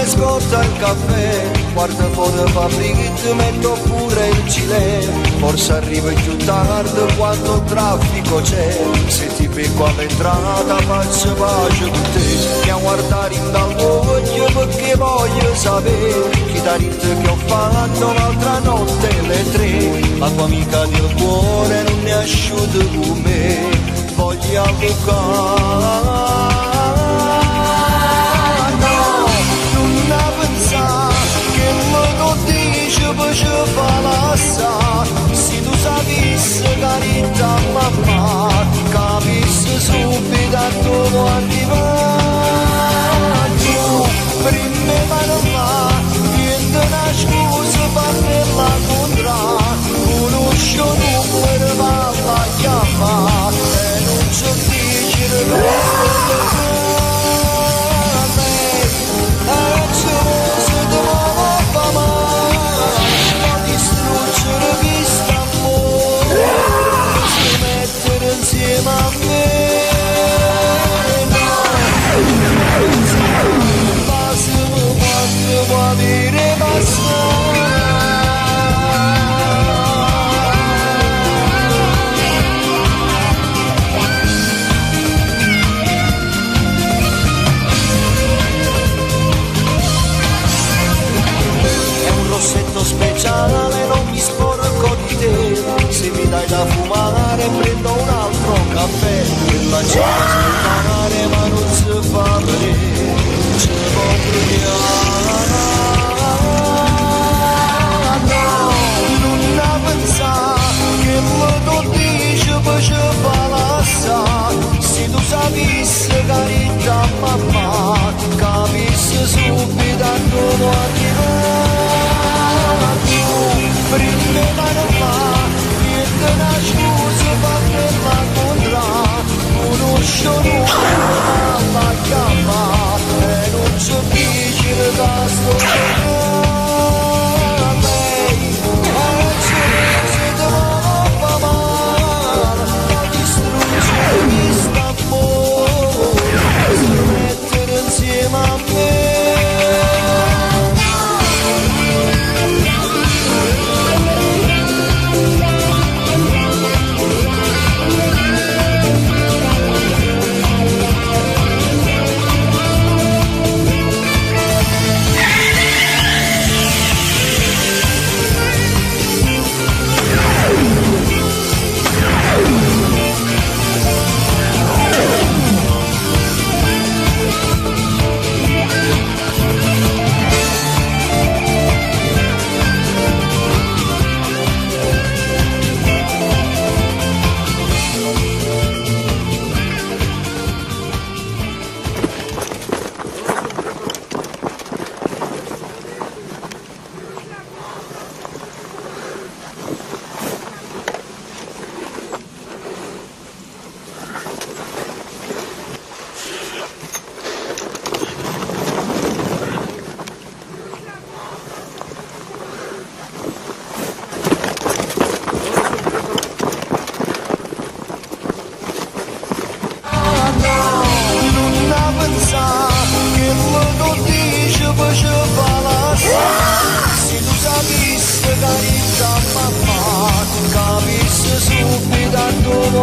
scorta il caffè, guarda fuori fabbrica, metto pure il gilet. Forse arrivo più tardi quando il traffico c'è. Se ti becco all'entrata faccio pace con te. Mi a guardare in dall'occhio perché voglio sapere chi t'ha detto che ho fatto l'altra notte alle 3. La tua amica del cuore non è asciutta con me. Voglio avvocare. Ci fa l'assa, se tu sapessi carità mamma, capissi subito a dove arrivare. Tu, prima mano va, niente una scusa per la contra, conosci un numero ma la chiama, e non ci dice il resto. Insieme a me, passiamo quando può dire È un rossetto speciale, non mi sporco di te. Se mi dai da fumare prendo un altro caffè. La cena smontanare ma non si fa vedere. Ci può brillare. Non ne pensare che lo tu dici poi ci fa l'assa. Se tu sapessi carità mamma, capissi subito a dove arrivare. Prima mano fa, niente una scusa per la contra, conosci un numero ma la chiama, e non c'è difficile da stoppare. Lei, se te lo fa male, la distrugge questa amore, si mettere insieme a me. Se tu sapessi carità mamma, capissi subito a dove